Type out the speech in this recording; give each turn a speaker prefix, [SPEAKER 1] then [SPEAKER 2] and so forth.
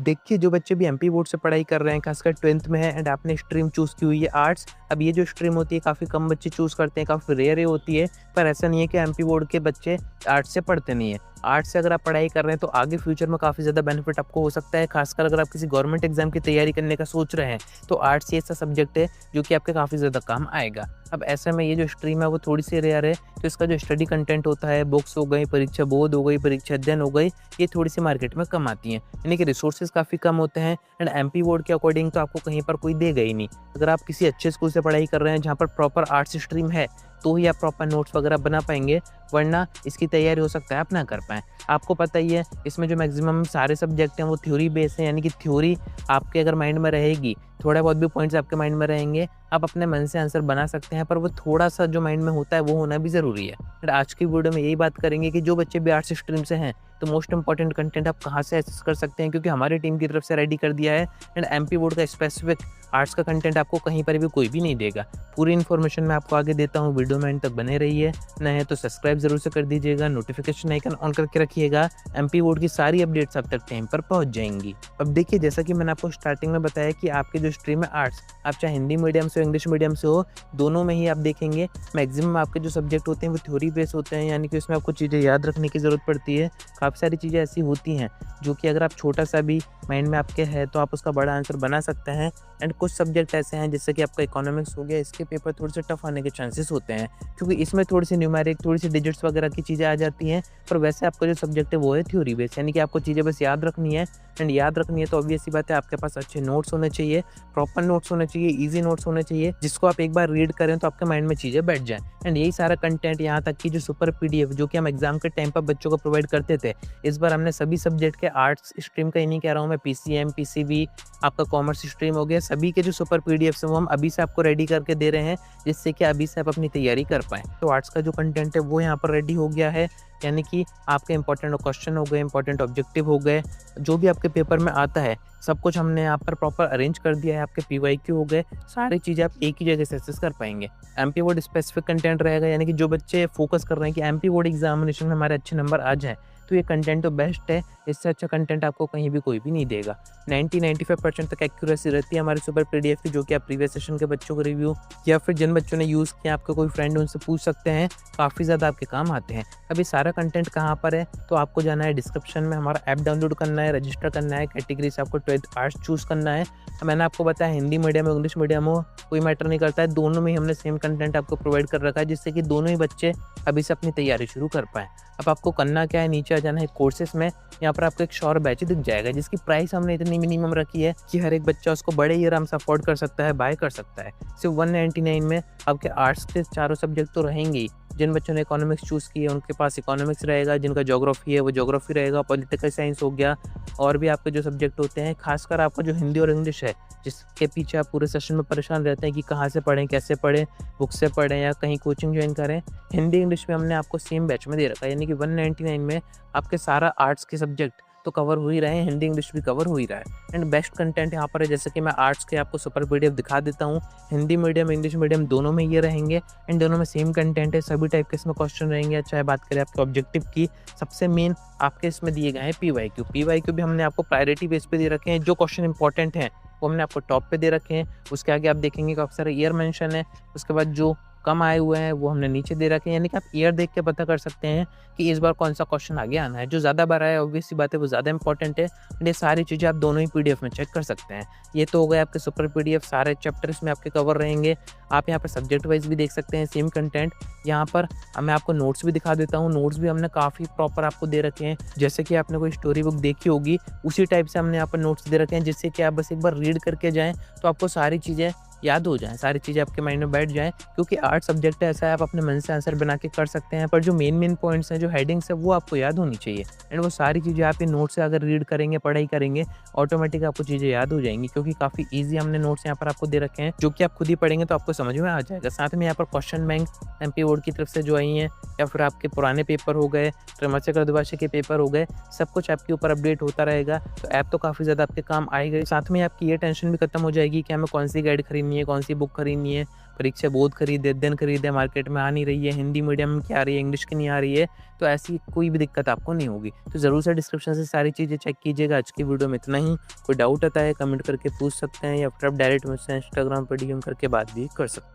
[SPEAKER 1] देखिए, जो बच्चे भी एमपी बोर्ड से पढ़ाई कर रहे हैं, खासकर 12th में है एंड आपने स्ट्रीम चूज़ की हुई है आर्ट्स। अब ये जो स्ट्रीम होती है काफ़ी कम बच्चे चूज़ करते हैं, काफ़ी रेयर ही होती है, पर ऐसा नहीं है कि एमपी बोर्ड के बच्चे आर्ट्स से पढ़ते नहीं हैं। आर्ट्स से अगर आप पढ़ाई कर रहे हैं तो आगे फ्यूचर में काफ़ी ज़्यादा बेनिफिट आपको हो सकता है, खासकर अगर आप किसी गवर्नमेंट एग्जाम की तैयारी करने का सोच रहे हैं, तो आर्ट्स ही ऐसा सब्जेक्ट है जो कि आपके काफ़ी ज़्यादा काम आएगा। अब ऐसे में ये जो स्ट्रीम है वो थोड़ी-सी रेयर है, तो इसका जो स्टडी कंटेंट होता है, बुक्स हो गई, परीक्षा बोध हो गई, परीक्षा अध्ययन हो गई, ये थोड़ी-सी मार्केट में कम आती हैं। यानी कि रिसोर्सेज़ काफ़ी कम होते हैं एंड एमपी बोर्ड के अकॉर्डिंग तो आपको कहीं पर कोई देगा ही नहीं। अगर आप किसी अच्छे स्कूल से पढ़ाई कर रहे हैं जहाँ पर प्रॉपर आर्ट्स स्ट्रीम है, तो ही आप प्रॉपर नोट्स वगैरह बना पाएँगे, वरना इसकी तैयारी हो सकता है आप ना कर पाएँ। आपको पता ही है इसमें जो मैक्सिमम सारे सब्जेक्ट हैं वो थ्योरी बेस हैं, यानी कि थ्योरी आपके अगर माइंड में रहेगी, थोड़ा बहुत भी पॉइंट्स आपके माइंड में रहेंगे, आप अपने मन से आंसर बना सकते हैं, पर वो थोड़ा-सा जो माइंड में होता है वो होना भी ज़रूरी है। एंड आज की वीडियो में यही बात करेंगे कि जो बच्चे भी आर्ट्स स्ट्रीम से हैं, तो मोस्ट इम्पोर्टेंट कंटेंट आप कहाँ से एक्सेस कर सकते हैं, क्योंकि हमारी टीम की तरफ से रेडी कर दिया है एंड एमपी बोर्ड का स्पेसिफिक आर्ट्स का कंटेंट आपको कहीं पर भी कोई भी नहीं देगा। पूरी इन्फॉर्मेशन मैं आपको आगे देता हूँ, वीडियो में एंड तक बने रहिए। नए हैं तो सब्सक्राइब ज़रूर से कर दीजिएगा, नोटिफिकेशन आइकन ऑन करके रखिएगा, एमपी बोर्ड की सारी अपडेट्स आप तक टाइम पर पहुँच जाएँगी। अब देखिए, जैसा कि मैंने आपको स्टार्टिंग में बताया कि आपके जो स्ट्रीम है आर्ट्स, आप चाहे हिंदी मीडियम से हो, इंग्लिश मीडियम से हो, दोनों में ही आप देखेंगे मैक्सिमम आपके जो सब्जेक्ट होते हैं वो थ्योरी बेस होते हैं, यानी कि उसमें आपको चीज़ें याद रखने की ज़रूरत पड़ती है। काफ़ी सारी चीज़ें ऐसी होती हैं जो कि अगर आप छोटा-सा भी माइंड में आपके है तो आप उसका बड़ा आंसर बना सकते हैं। एंड कुछ सब्जेक्ट ऐसे हैं जैसे कि आपका इकोनॉमिक्स हो गया, इसके पेपर थोड़े से टफ आने के चांसेस होते हैं, क्योंकि इसमें थोड़ी-सी न्यूमेरिक, थोड़ी-सी डिजिट्स वगैरह की चीज़ें आ जाती हैं। पर वैसे आपका जो सब्जेक्ट है वो है थ्योरी बेस, यानी कि आपको चीज़ें बस याद रखनी है। एंड याद रखनी है तो ऑब्वियस सी बात है, आपके पास अच्छे नोट्स होने चाहिए, प्रॉपर नोट्स होने चाहिए, ईज़ी नोट्स होने चाहिए, जिसको आप एक बार रीड करें तो आपके माइंड में चीज़ें बैठ जाएँ। एंड यही सारा कंटेंट, यहाँ तक कि जो सुपर पीडीएफ जो कि हम एग्ज़ाम के टाइम पर बच्चों को प्रोवाइड करते थे, इस बार हमने सभी सब्जेक्ट के आर्ट्स स्ट्रीम का ही नहीं कह रहा हूँ मैं, पीसीएम, पीसीबी, आपका कॉमर्स स्ट्रीम हो गया, सभी के जो सुपर पीडीएफ्स हैं वो हम अभी से आपको रेडी करके दे रहे हैं, जिससे कि अभी से आप अपनी तैयारी कर पाएँ। तो आर्ट्स का जो कंटेंट है वो यहाँ पर रेडी हो गया है, यानी कि आपके इंपॉर्टेंट क्वेश्चन हो गए, इंपॉर्टेंट ऑब्जेक्टिव हो गए, जो भी आपके पेपर में आता है, सब कुछ हमने यहाँ पर प्रॉपर अरेंज कर दिया है। आपके पीवाईक्यू हो गए, सारी चीज़ें आप एक ही जगह से एक्सेस कर पाएँगे। एमपी बोर्ड स्पेसिफिक कंटेंट रहेगा, यानी कि जो बच्चे फोकस कर रहे हैं कि एमपी बोर्ड एग्जामिनेशन में हमारे अच्छे नंबर आ जाएँ, तो ये कंटेंट तो बेस्ट है। इससे अच्छा कंटेंट आपको कहीं भी कोई भी नहीं देगा। 90-95% तक एक्यूरेसी रहती है हमारे सुपर पीडीएफ की, जो कि आप प्रीवियस सेशन के बच्चों को रिव्यू या फिर जिन बच्चों ने यूज़ किया, आपका कोई फ्रेंड, उनसे पूछ सकते हैं, काफ़ी ज़्यादा आपके काम आते हैं। अभी सारा कंटेंट कहाँ पर है, तो आपको जाना है डिस्क्रिप्शन में, हमारा ऐप डाउनलोड करना है, रजिस्टर करना है, कैटेगरी से आपको 12th आर्ट्स चूज़ करना है। मैंने आपको बताया हिंदी मीडियम हो, इंग्लिश मीडियम हो, कोई मैटर नहीं करता है, दोनों में ही हमने सेम कंटेंट आपको प्रोवाइड कर रखा है, जिससे कि दोनों ही बच्चे अभी से अपनी तैयारी शुरू कर पाएँ। अब आपको करना क्या है, नीचे आ जाना है कोर्सेस में, यहाँ पर आपको एक श्योर बैच दिख जाएगा, जिसकी प्राइस हमने इतनी मिनिमम रखी है कि हर एक बच्चा उसको बड़े ही आराम से अफोर्ड कर सकता है, बाय कर सकता है। सिर्फ 199 में आपके आर्ट्स के चारों सब्जेक्ट तो रहेंगे ही। जिन बच्चों ने इकोनॉमिक्स चूज़ की है उनके पास इकोनॉमिक्स रहेगा, जिनका ज्योग्राफी है वो ज्योग्राफी रहेगा, पॉलिटिकल साइंस हो गया, और भी आपके जो सब्जेक्ट होते हैं, खासकर आपका जो हिंदी और इंग्लिश है, जिसके पीछे आप पूरे सेशन में परेशान रहते हैं कि कहाँ से पढ़ें, कैसे पढ़ें, बुक से पढ़ें या कहीं कोचिंग ज्वाइन करें। हिंदी इंग्लिश में हमने आपको सेम बैच में दे रखा है, यानी कि 199 में आपके सारा आर्ट्स के सब्जेक्ट तो कवर हो ही रहे हैं, हिंदी इंग्लिश भी कवर हो ही रहा है। एंड बेस्ट कंटेंट यहाँ पर है, जैसे कि मैं आर्ट्स के आपको सुपर पीडीएफ दिखा देता हूँ, हिंदी मीडियम, इंग्लिश मीडियम दोनों में ये रहेंगे एंड दोनों में सेम कंटेंट है, सभी टाइप के इसमें क्वेश्चन रहेंगे। चाहे बात करें आपके ऑब्जेक्टिव की, सबसे मेन आपके इसमें दिए गए हैं पीवाईक्यू। पीवाईक्यू भी हमने आपको प्रायोरिटी बेस पे दे रखे हैं, जो क्वेश्चन इंपॉर्टेंट हैं वो हमने आपको टॉप पे दे रखे हैं। उसके आगे आप देखेंगे काफ़ी सारे ईयर मेंशन है, उसके बाद जो कम आए हुए हैं वो हमने नीचे दे रखे हैं, यानी कि आप ईयर देख के पता कर सकते हैं कि इस बार कौन सा क्वेश्चन आगे आना है। जो ज़्यादा बार आया है ऑब्वियस सी बात है वो ज़्यादा इंपॉर्टेंट है, एंड ये सारी चीज़ें आप दोनों ही पीडीएफ में चेक कर सकते हैं। ये तो हो गए आपके सुपर पीडीएफ, सारे चैप्टर्स में आपके कवर रहेंगे। आप यहाँ पर सब्जेक्ट वाइज भी देख सकते हैं सेम कंटेंट। यहाँ पर मैं आपको नोट्स भी दिखा देता हूँ, नोट्स भी हमने काफ़ी प्रॉपर आपको दे रखे हैं, जैसे कि आपने कोई स्टोरी बुक देखी होगी उसी टाइप से हमने यहाँ पर नोट्स दे रखे हैं, जिससे कि आप बस एक बार रीड करके जाएँ तो आपको सारी चीज़ें याद हो जाएँ, सारी चीज़ें आपके माइंड में बैठ जाएँ, क्योंकि आर्ट सब्जेक्ट ऐसा है आप अपने मन से आंसर बना के कर सकते हैं, पर जो मेन पॉइंट्स हैं, जो हेडिंग्स है वो आपको याद होनी चाहिए। एंड वो सारी चीज़ें आप ये नोट से अगर रीड करेंगे, पढ़ाई करेंगे, ऑटोमेटिक आपको चीज़ें याद हो जाएंगी, क्योंकि काफ़ी ईजी हमने नोट्स यहाँ पर आपको दे रखे हैं, जो कि आप खुद ही पढ़ेंगे तो आपको समझ में आ जाएगा। साथ में यहाँ पर क्वेश्चन बैंक एमपी बोर्ड की तरफ से जो आई हैं, या फिर आपके पुराने पेपर हो गए, त्रैमासिक अर्धवार्षिक के पेपर हो गए, सब कुछ आपके ऊपर अपडेट होता रहेगा। तो ऐप तो काफ़ी ज़्यादा आपके काम आएगी। साथ में आपकी ये टेंशन भी खत्म हो जाएगी कि हमें कौन सी गाइड खरीदनी है, कौन सी बुक खरीदनी है, परीक्षा बहुत खरीदे, दिन खरीदे, मार्केट में आ नहीं रही है, हिंदी मीडियम की आ रही है, इंग्लिश की नहीं आ रही है, तो ऐसी कोई भी दिक्कत आपको नहीं होगी। तो ज़रूर से डिस्क्रिप्शन से सारी चीज़ें चेक कीजिएगा। आज की वीडियो में इतना ही। कोई डाउट आता है कमेंट करके पूछ सकते हैं या फिर आप डायरेक्ट मुझसे इंस्टाग्राम पर डीएम करके बात भी कर सकते हैं।